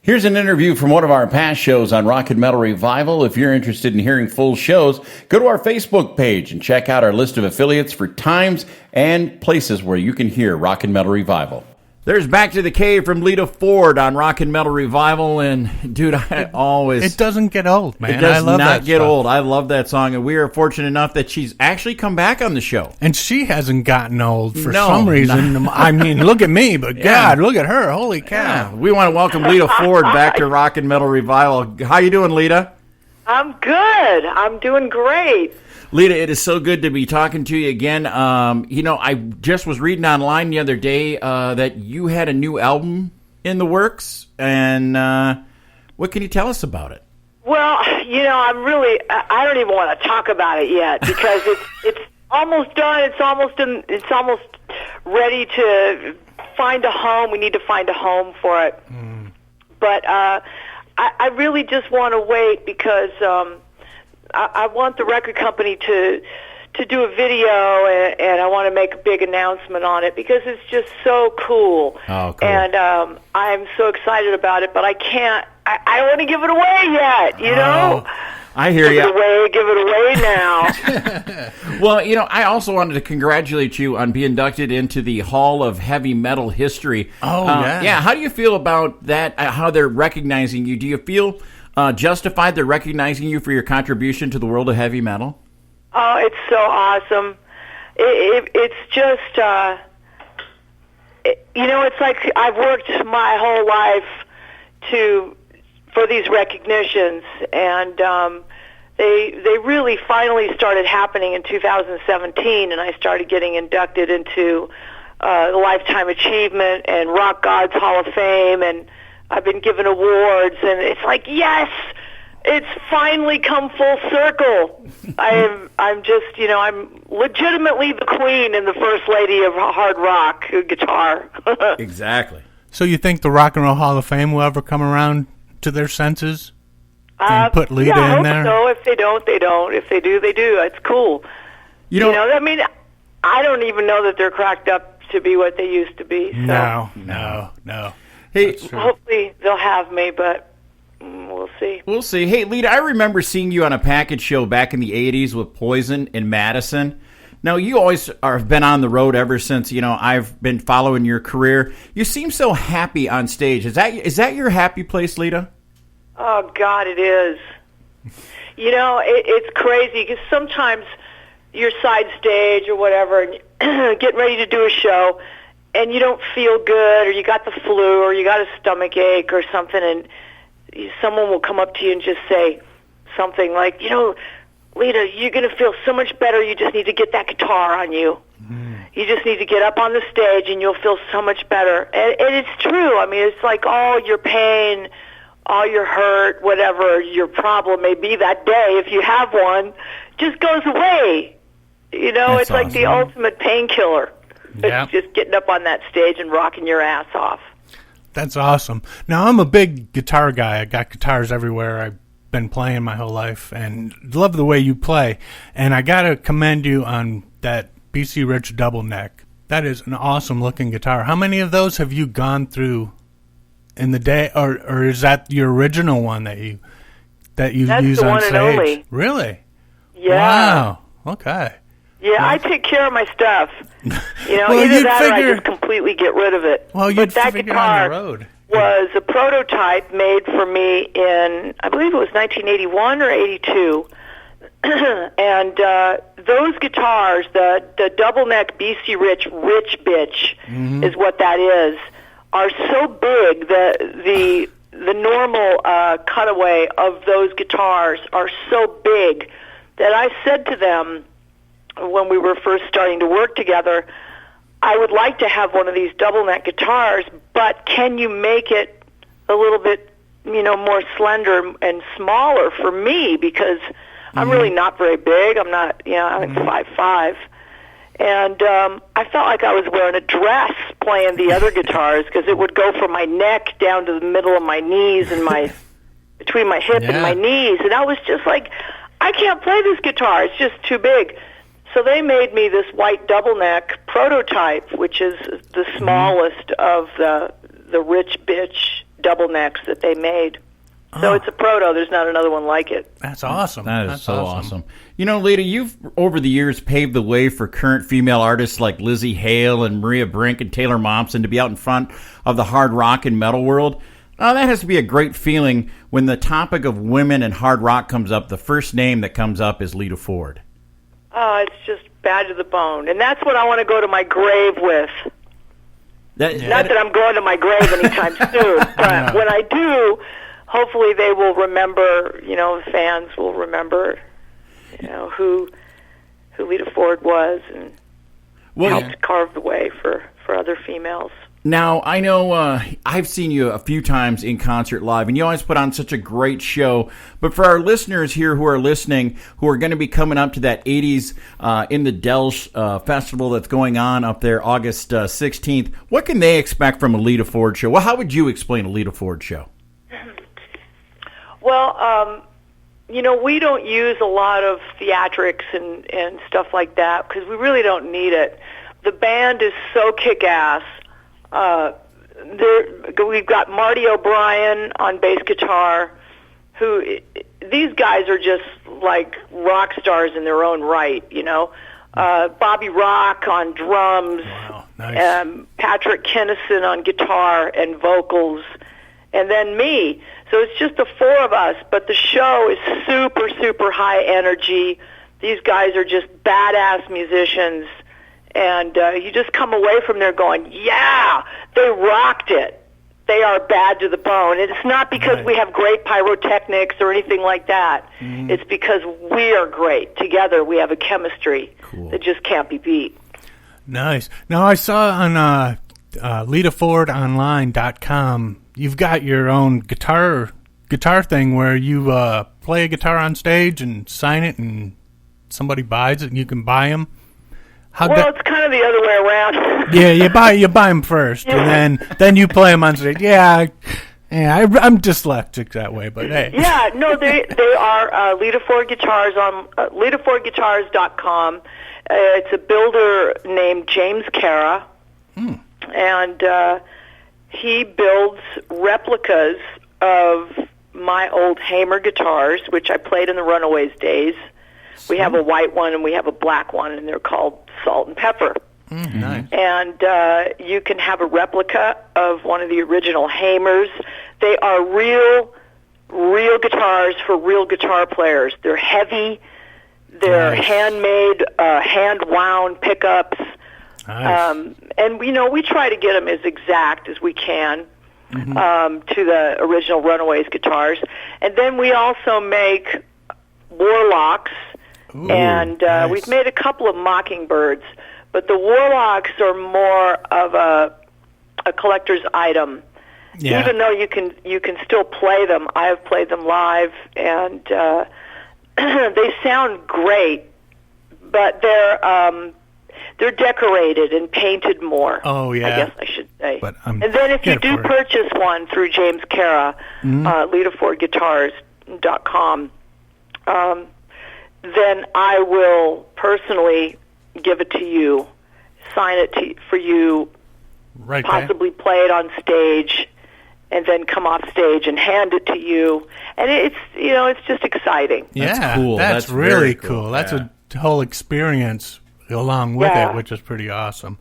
Here's an interview from one of our past shows on Rock and Metal Revival. If you're interested in hearing full shows, go to our Facebook page and check out our list of affiliates for times and places where you can hear Rock and Metal Revival. There's Back to the Cave from Lita Ford on Rock and Metal Revival, and dude, It doesn't get old, man. It does I love not that get stuff. old. I love that song, and we are fortunate enough that she's actually come back on the show. And she hasn't gotten old for No, some reason. I mean, look at me, but Yeah. God, look at her. Holy cow. Yeah, we want to welcome Lita Ford back to Rock and Metal Revival. How you doing, Lita? I'm good. I'm doing great. Lita, it is so good to be talking to you again. I just was reading online the other day that you had a new album in the works, and what can you tell us about it? Well, I don't even want to talk about it yet because it's almost done. It's almost ready to find a home. We need to find a home for it. But I really just want to wait because I want the record company to do a video, and I want to make a big announcement on it because it's just so cool. Oh, cool. And I'm so excited about it, but I can't. I don't want to give it away yet, you know? I hear you. Give it away now. Well, I also wanted to congratulate you on being inducted into the Hall of Heavy Metal History. Oh, yeah. Yeah, how do you feel about that, how they're recognizing you? Do you feel justified they're recognizing you for your contribution to the world of heavy metal? Oh, it's so awesome. It's just, it's like I've worked my whole life for these recognitions, and they really finally started happening in 2017, and I started getting inducted into the Lifetime Achievement and Rock God's Hall of Fame, and I've been given awards, and it's like, yes, it's finally come full circle. I'm just, I'm legitimately the queen and the first lady of hard rock guitar. Exactly. So you think the Rock and Roll Hall of Fame will ever come around to their senses and put Lita in there? I hope so. If they don't, they don't. If they do, they do. It's cool. I mean, I don't even know that they're cracked up to be what they used to be. So. No. Hey, hopefully they'll have me, but we'll see. We'll see. Hey, Lita, I remember seeing you on a package show back in the 80s with Poison in Madison. Now, you always have been on the road ever since, I've been following your career. You seem so happy on stage. Is that your happy place, Lita? Oh, God, it is. It's crazy because sometimes you're side stage or whatever and getting ready to do a show, and you don't feel good, or you got the flu, or you got a stomach ache or something, and someone will come up to you and just say something like, Lita, you're going to feel so much better. You just need to get that guitar on you. You just need to get up on the stage, and you'll feel so much better. And it's true. I mean, it's like all your pain, all your hurt, whatever your problem may be that day, if you have one, just goes away. That's it's like the ultimate painkiller. Yeah. It's just getting up on that stage and rocking your ass off. That's awesome. Now, I'm a big guitar guy. I got guitars everywhere. I've been playing my whole life and love the way you play. And I got to commend you on that BC Rich double neck. That is an awesome looking guitar. How many of those have you gone through in the day, or is that your original one that you use on stage? That's the one and only. Really? Yeah. Wow. Okay. Yeah, I take care of my stuff. Well, either you'd that or I figure- just completely get rid of it. Well, but you'd that figure guitar on the road was a prototype made for me in, I believe it was 1981 or 82. And those guitars, the double neck BC Rich Bitch is what that is, are so big that the normal cutaway of those guitars are so big that I said to them when we were first starting to work together, I would like to have one of these double neck guitars, but can you make it a little bit, more slender and smaller for me, because I'm really not very big. I'm not, I'm 5'5". And I felt like I was wearing a dress playing the other guitars, because it would go from my neck down to the middle of my knees and between my hip and my knees. And I was just like, I can't play this guitar. It's just too big. So they made me this white double neck prototype, which is the smallest of the Rich Bitch double necks that they made. So it's a proto. There's not another one like it. That's awesome. That's so awesome. You know, Lita, you've over the years paved the way for current female artists like Lizzie Hale and Maria Brink and Taylor Momsen to be out in front of the hard rock and metal world. That has to be a great feeling when the topic of women and hard rock comes up. The first name that comes up is Lita Ford. Oh, it's just bad to the bone. And that's what I want to go to my grave with. Not that I'm going to my grave anytime soon, but when I do, hopefully they will remember, fans will remember, who Lita Ford was and helped carve the way for other females. Now, I know I've seen you a few times in concert live, and you always put on such a great show. But for our listeners here who are listening, who are going to be coming up to that 80s in the Delsh festival that's going on up there August 16th, what can they expect from a Lita Ford show? Well, how would you explain a Lita Ford show? Well, we don't use a lot of theatrics and stuff like that because we really don't need it. The band is so kick-ass. We've got Marty O'Brien on bass guitar, these guys are just like rock stars in their own right, Bobby Rock on drums, wow, nice. Patrick Kennison on guitar and vocals, and then me. So it's just the four of us, but the show is super, super high energy. These guys are just badass musicians. And you just come away from there going, yeah, they rocked it. They are bad to the bone. And it's not because we have great pyrotechnics or anything like that. Mm-hmm. It's because we are great. Together we have a chemistry that just can't be beat. Nice. Now, I saw on Lita-Ford-Online.com, you've got your own guitar thing where you play a guitar on stage and sign it and somebody buys it and you can buy them. It's kind of the other way around. Yeah, you buy them first, and then you play them on stage. I'm dyslexic that way, but hey. Yeah, no, they are Lita Ford guitars on Lita-Ford-Guitars.com. It's a builder named James Cara, and he builds replicas of my old Hamer guitars, which I played in the Runaways days. We have a white one and we have a black one, and they're called Salt and Pepper. Mm-hmm. Nice. And you can have a replica of one of the original Hamers. They are real guitars for real guitar players. They're heavy. They're handmade, hand-wound pickups. Nice. And, we try to get them as exact as we can to the original Runaways guitars. And then we also make Warlocks. Ooh, and nice. We've made a couple of Mockingbirds, but the Warlocks are more of a collector's item. Yeah. Even though you can still play them, I have played them live, and they sound great, but they're decorated and painted more. Oh yeah, I guess I should say. But and then if you do purchase one through James Cara, Lita-Ford-Guitars.com. Then I will personally give it to you, sign it for you, possibly play it on stage, and then come off stage and hand it to you. And it's just exciting. Yeah, that's cool. That's really cool. That's a whole experience along with it, which is pretty awesome.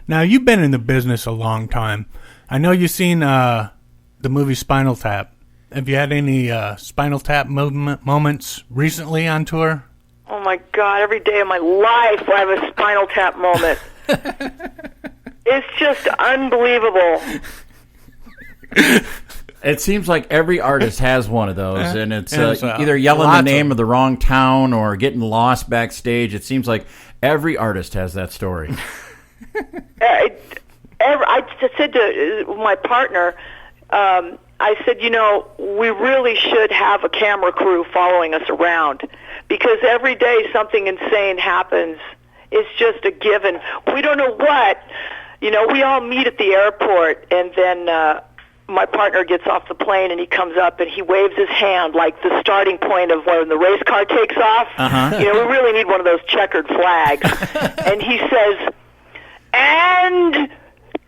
Now, you've been in the business a long time. I know you've seen the movie Spinal Tap. Have you had any Spinal Tap moments recently on tour? Oh, my God. Every day of my life I have a Spinal Tap moment. It's just unbelievable. It seems like every artist has one of those, and it's either yelling the name of the wrong town or getting lost backstage. It seems like every artist has that story. I said to my partner, I said, we really should have a camera crew following us around because every day something insane happens. It's just a given. We don't know what. We all meet at the airport, and then my partner gets off the plane, and he comes up, and he waves his hand like the starting point of when the race car takes off. Uh-huh. We really need one of those checkered flags. And he says, and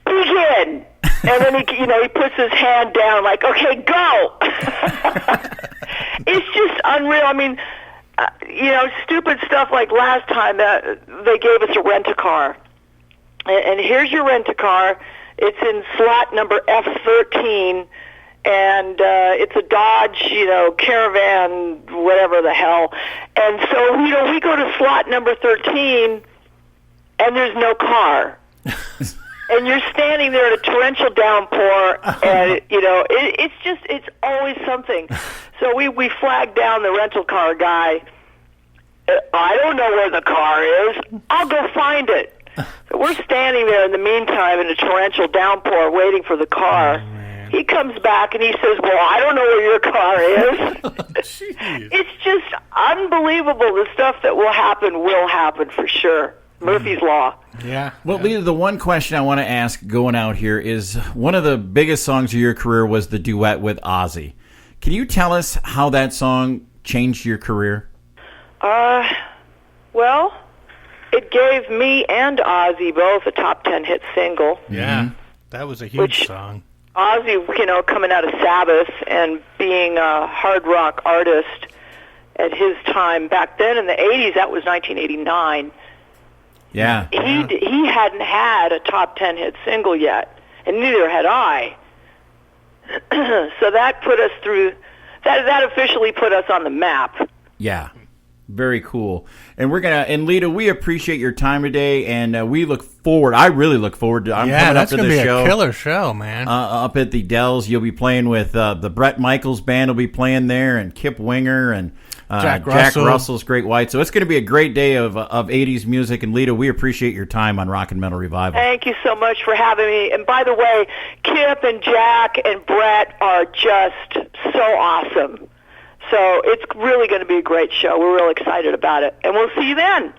begin. And then he puts his hand down like, okay, go. It's just unreal. I mean, stupid stuff like last time that they gave us a rent-a-car. And here's your rent-a-car. It's in slot number F13, and it's a Dodge, Caravan, whatever the hell. And so, we go to slot number 13, and there's no car. And you're standing there in a torrential downpour, and, it's always something. So we flagged down the rental car guy. I don't know where the car is. I'll go find it. So we're standing there in the meantime in a torrential downpour waiting for the car. He comes back and he says, well, I don't know where your car is. It's just unbelievable. The stuff that will happen for sure. Murphy's Law. Yeah. Well, Lita, the one question I want to ask going out here is one of the biggest songs of your career was the duet with Ozzy. Can you tell us how that song changed your career? Well, it gave me and Ozzy both a top 10 hit single. Yeah, that was a huge song. Ozzy, coming out of Sabbath and being a hard rock artist at his time back then in the 80s, that was 1989. Yeah. He hadn't had a top 10 hit single yet, and neither had I. So that put us through, that officially put us on the map. Yeah. Very cool. And and Lita, we appreciate your time today, and we look forward. I really look forward to. Coming up to the show. That's gonna be a killer show, man. Up at the Dells, you'll be playing with the Bret Michaels band. Will be playing there, and Kip Winger and Jack Russell's Great White. So it's going to be a great day of 80s music. And Lita, we appreciate your time on Rock and Metal Revival. Thank you so much for having me. And by the way, Kip and Jack and Bret are just so awesome. So it's really going to be a great show. We're real excited about it. And we'll see you then.